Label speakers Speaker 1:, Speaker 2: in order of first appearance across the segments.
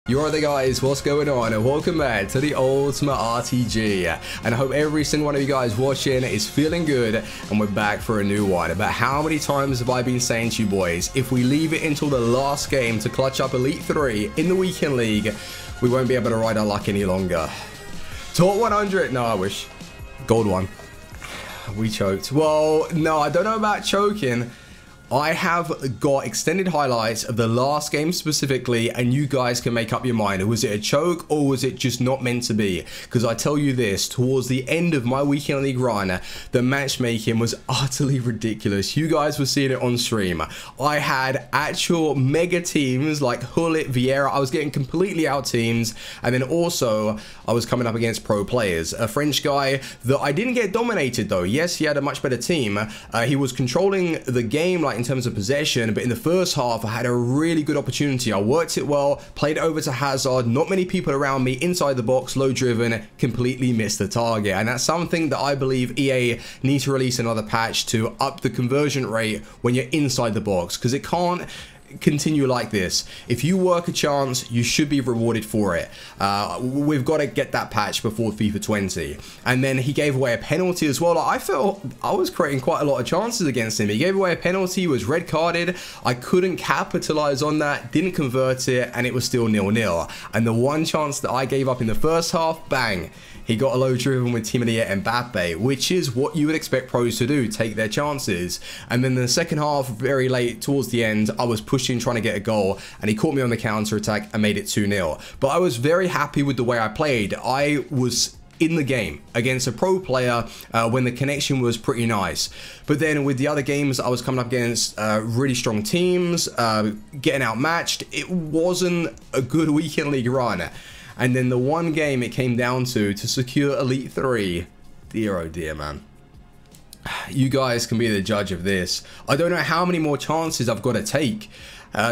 Speaker 1: You're right there, guys, what's going on, and welcome back to the Ultimate RTG, and I hope every single one of you guys watching is feeling good, and we're back for a new one. But how many times have I been saying to you boys, if we leave it until the last game to clutch up Elite 3 in the Weekend League, we won't be able to ride our luck any longer. Top 100, no I wish. Gold 1. We choked. Well, no, I don't know about choking. I have got extended highlights of the last game specifically, and you guys can make up your mind. Was it a choke or was it just not meant to be? Because I tell you this, towards the end of my Weekend League run, the matchmaking was utterly ridiculous. You guys were seeing it on stream. I had actual mega teams like Hullet, Vieira. I was getting completely out teams, and then also I was coming up against pro players. A French guy that I didn't get dominated though. Yes, he had a much better team. He was controlling the game like in terms of possession, but in the first half I had a really good opportunity. I worked it well, played it over to Hazard, not many people around me, inside the box, low driven, completely missed the target. And that's something that I believe EA need to release another patch to up the conversion rate when you're inside the box, because it can't continue like this. If you work a chance, you should be rewarded for it. We've got to get that patch before FIFA 20. And then he gave away a penalty as well. Like, I felt I was creating quite a lot of chances against him. He gave away a penalty, was red carded. I couldn't capitalize on that, didn't convert it, and it was still 0-0. And the one chance that I gave up in the first half, bang, he got a low driven with Team and Mbappe, which is what you would expect pros to do, take their chances. And then the second half, very late towards the end, I was pushing, trying to get a goal, and he caught me on the counter attack and made it 2-0. But I was very happy with the way I played. I was in the game against a pro player when the connection was pretty nice. But then with the other games, I was coming up against really strong teams, getting outmatched. It wasn't a good Weekend League run. And then the one game it came down to secure Elite 3, dear oh dear, man. You guys can be the judge of this. I don't know how many more chances I've got to take.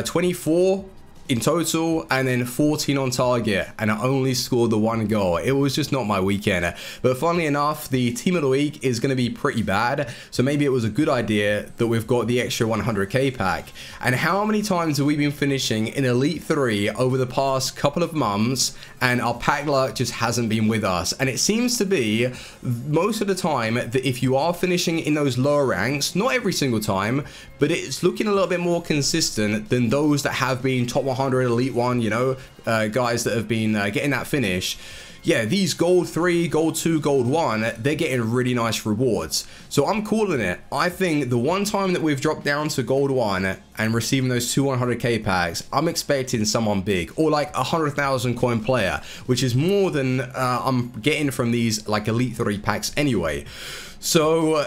Speaker 1: 24 in total, and then 14 on target, and I only scored the one goal. It was just not my weekend. But funnily enough, the team of the week is going to be pretty bad, so maybe it was a good idea that we've got the extra 100k pack. And how many times have we been finishing in Elite 3 over the past couple of months, and our pack luck just hasn't been with us? And it seems to be most of the time that if you are finishing in those lower ranks, not every single time, but it's looking a little bit more consistent than those that have been top 100, Elite 1, you know, guys that have been getting that finish. Yeah, these gold 3, gold 2, gold 1, they're getting really nice rewards. So I'm calling it. I think the one time that we've dropped down to gold 1 and receiving those 2 100k packs, I'm expecting someone big, or like a 100,000 coin player, which is more than I'm getting from these like Elite 3 packs anyway. So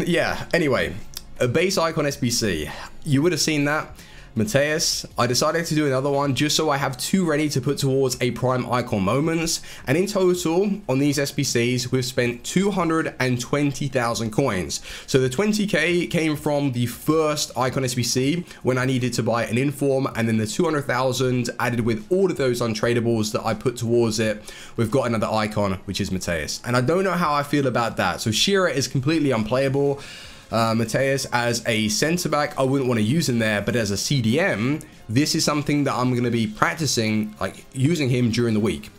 Speaker 1: yeah, anyway, a base icon SBC, you would have seen that. Mateus, I decided to do another one just so I have 2 ready to put towards a prime icon moments, and in total on these SBCs we've spent 220,000 coins. So the 20k came from the first icon SBC when I needed to buy an inform, and then the 200,000 added with all of those untradables that I put towards it. We've got another icon, which is Mateus, and I don't know how I feel about that. So Shearer is completely unplayable. Mateus as a centre back, I wouldn't want to use him there, but as a CDM, this is something that I'm going to be practicing, like using him during the week,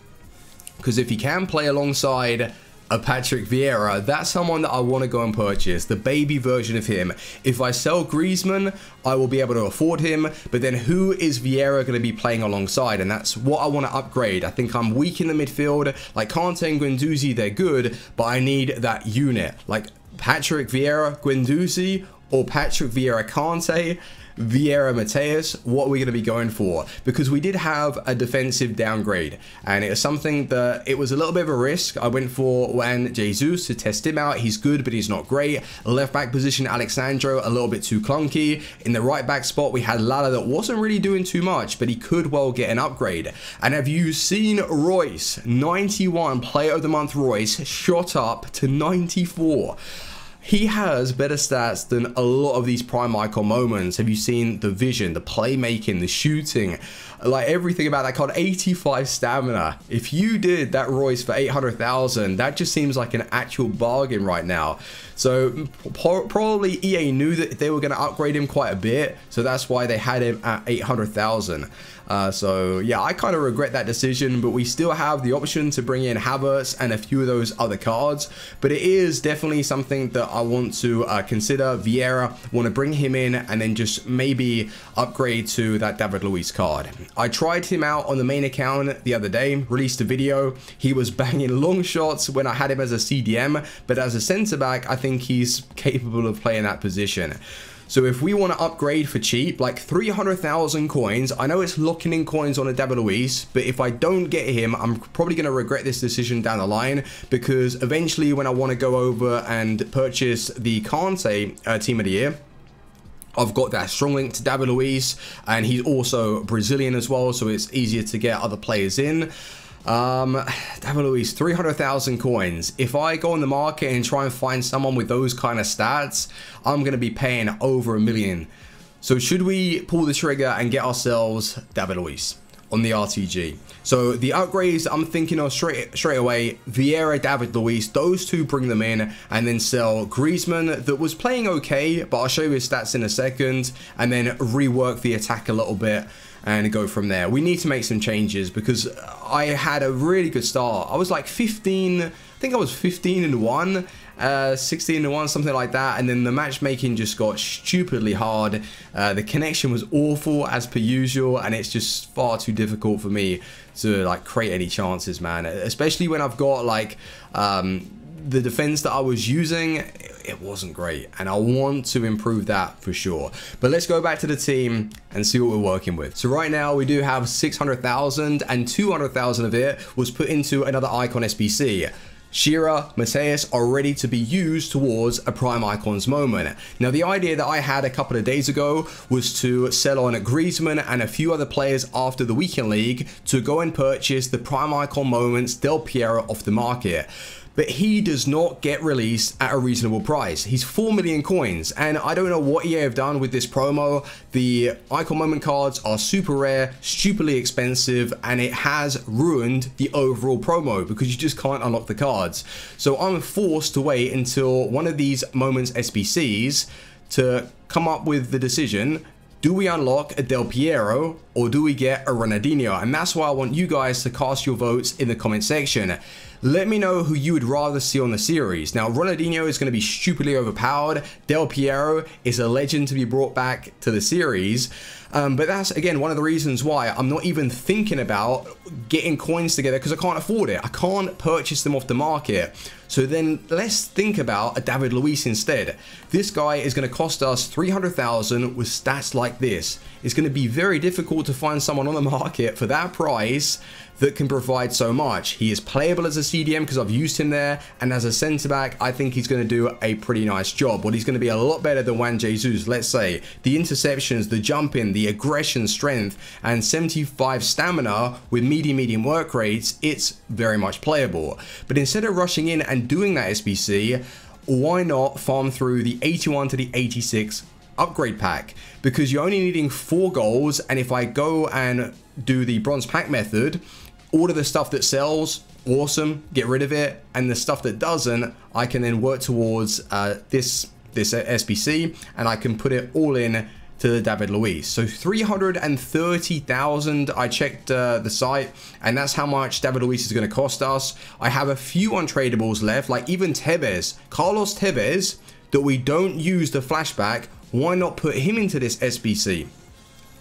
Speaker 1: because if he can play alongside a Patrick Vieira, that's someone that I want to go and purchase, the baby version of him. If I sell Griezmann, I will be able to afford him, but then who is Vieira going to be playing alongside? And that's what I want to upgrade. I think I'm weak in the midfield, like Kante and Guendouzi, they're good, but I need that unit, like Patrick Vieira, Guendouzi, or Patrick Vieira, Kante, Vieira, Mateus. What are we going to be going for? Because we did have a defensive downgrade, and it was something that it was a little bit of a risk. I went for when Jesus to test him out. He's good, but he's not great. Left back position, Alexandro, a little bit too clunky. In the right back spot, we had Lala that wasn't really doing too much, but he could well get an upgrade. And have you seen Royce? 91 Player of the Month Royce shot up to 94. He has better stats than a lot of these prime icon moments. Have you seen the vision, the playmaking, the shooting, like everything about that card? 85 stamina. If you did that Royce for 800,000, that just seems like an actual bargain right now. So probably EA knew that they were going to upgrade him quite a bit, so that's why they had him at 800,000. So yeah, I kind of regret that decision, but we still have the option to bring in Havertz and a few of those other cards. But it is definitely something that I want to consider. Vieira, want to bring him in and then just maybe upgrade to that David Luiz card. I tried him out on the main account the other day, released a video. He was banging long shots when I had him as a CDM, but as a centre back, I think he's capable of playing that position. So if we want to upgrade for cheap, like 300,000 coins, I know it's locking in coins on a David Luiz, but if I don't get him, I'm probably going to regret this decision down the line, because eventually when I want to go over and purchase the Kante Team of the Year, I've got that strong link to David Luiz, and he's also Brazilian as well, so it's easier to get other players in. David Luiz, 300,000 coins. If I go on the market and try and find someone with those kind of stats, I'm going to be paying over $1 million. So should we pull the trigger and get ourselves David Luiz on the RTG? So the upgrades I'm thinking of straight away, Vieira, David Luiz, those two, bring them in, and then sell Griezmann, that was playing okay, but I'll show you his stats in a second, and then rework the attack a little bit and go from there. We need to make some changes because I had a really good start. I was like 15, I think I was 15-1, 16-1, something like that, and then the matchmaking just got stupidly hard. The connection was awful as per usual, and it's just far too difficult for me to like create any chances, man, especially when I've got like the defense that I was using. It wasn't great, and I want to improve that for sure. But let's go back to the team and see what we're working with. So right now we do have 600,000, and 200,000 of it was put into another icon SBC. Shearer, Mateus are ready to be used towards a Prime Icons moment. Now the idea that I had a couple of days ago was to sell on Griezmann and a few other players after the weekend league to go and purchase the Prime Icon moments Del Piero off the market. But he does not get released at a reasonable price. He's 4 million coins, and I don't know what EA have done with this promo. The Icon Moment cards are super rare, stupidly expensive, and it has ruined the overall promo because you just can't unlock the cards. So I'm forced to wait until one of these Moments SBCs to come up with the decision. Do we unlock a Del Piero or do we get a Ronaldinho? And that's why I want you guys to cast your votes in the comment section. Let me know who you would rather see on the series. Now, Ronaldinho is going to be stupidly overpowered. Del Piero is a legend to be brought back to the series. But that's, again, one of the reasons why I'm not even thinking about getting coins together, because I can't afford it. I can't purchase them off the market. So then let's think about a David Luiz instead. This guy is going to cost us 300,000 with stats like this. It's going to be very difficult to find someone on the market for that price that can provide so much. He is playable as a CDM because I've used him there, and as a centre back, I think he's going to do a pretty nice job. But he's going to be a lot better than Juan Jesus, let's say. The interceptions, the jumping, the aggression, strength, and 75 stamina with medium work rates, it's very much playable. But instead of rushing in and doing that SBC, why not farm through the 81 to the 86 upgrade pack? Because you're only needing 4 goals, and if I go and do the bronze pack method, all of the stuff that sells, awesome, get rid of it, and the stuff that doesn't, I can then work towards this SBC, and I can put it all in to the David Luiz. So 330,000, I checked the site, and that's how much David Luiz is going to cost us. I have a few untradables left, like even Tevez, Carlos Tevez, that we don't use the flashback. Why not put him into this SBC?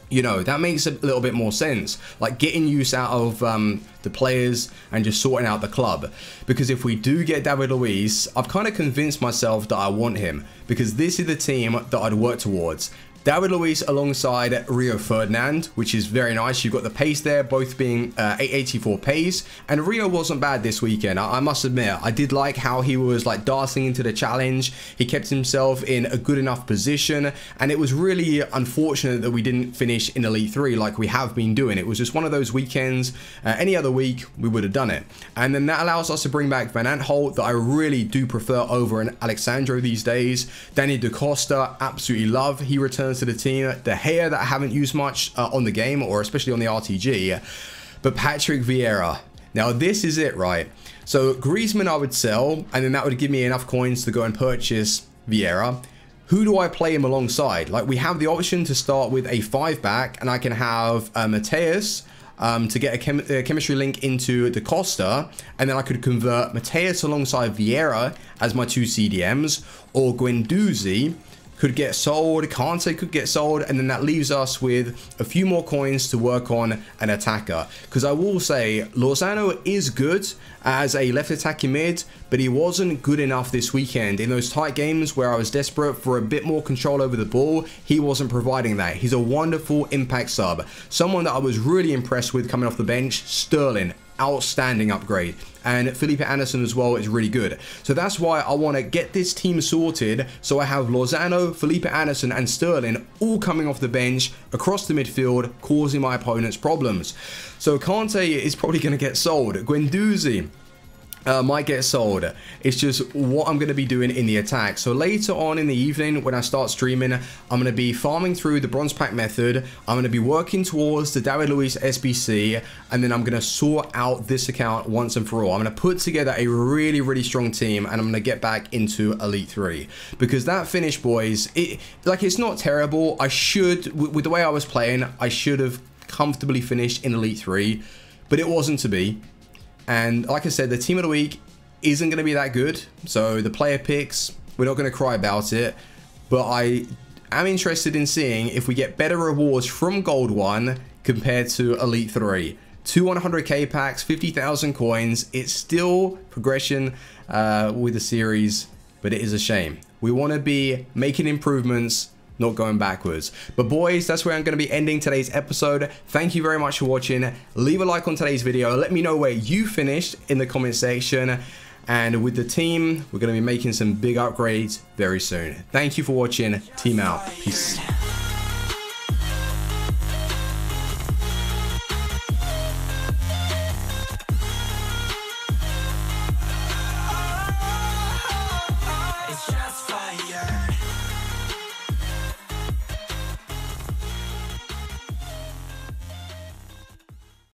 Speaker 1: You know, that makes a little bit more sense, like getting use out of the players and just sorting out the club. Because if we do get David Luiz, I've kind of convinced myself that I want him, because this is the team that I'd work towards. David Luiz alongside Rio Ferdinand, which is very nice. You've got the pace there, both being 884 pace, and Rio wasn't bad this weekend. I must admit, I did like how he was like darting into the challenge. He kept himself in a good enough position, and it was really unfortunate that we didn't finish in Elite 3 like we have been doing. It was just one of those weekends. Any other week, we would have done it. And then that allows us to bring back Van Aanholt, that I really do prefer over an Alexandro these days. Danny Da Costa, absolutely love. He returns to the team. De Gea, that I haven't used much on the game, or especially on the RTG. But Patrick Vieira, now this is it, right? So Griezmann I would sell, and then that would give me enough coins to go and purchase Vieira. who do I play him alongside? Like, we have the option to start with a 5-back, and I can have Mateus to get a chemistry link into Da Costa, and then I could convert Mateus alongside Vieira as my 2 CDMs, or Guendouzi could get sold, Kante could get sold, and then that leaves us with a few more coins to work on an attacker. Because I will say, Lozano is good as a left attacking mid, but he wasn't good enough this weekend. In those tight games where I was desperate for a bit more control over the ball, he wasn't providing that. He's a wonderful impact sub. Someone that I was really impressed with coming off the bench, Sterling. Outstanding upgrade, and Felipe Anderson as well is really good. So that's why I want to get this team sorted, so I have Lozano, Felipe Anderson and Sterling all coming off the bench across the midfield, causing my opponents problems. So Kante is probably going to get sold. Guendouzi might get sold. It's just what I'm going to be doing in the attack. So later on in the evening when I start streaming, I'm going to be farming through the bronze pack method. I'm going to be working towards the David Luiz SBC, and then I'm going to sort out this account once and for all. I'm going to put together a really strong team, and I'm going to get back into Elite 3, because that finish, boys, it's not terrible. I should, with the way I was playing, I should have comfortably finished in Elite 3, but it wasn't to be. And like I said, the team of the week isn't going to be that good. So the player picks, we're not going to cry about it. But I am interested in seeing if we get better rewards from Gold 1 compared to Elite 3. 2 100k packs, 50,000 coins. It's still progression with the series, but it is a shame. We want to be making improvements, not going backwards. But boys, that's where I'm going to be ending today's episode. Thank you very much for watching. Leave a like on today's video. Let me know where you finished in the comment section. And with the team, we're going to be making some big upgrades very soon. Thank you for watching. Team out. Peace.
Speaker 2: It's just fire.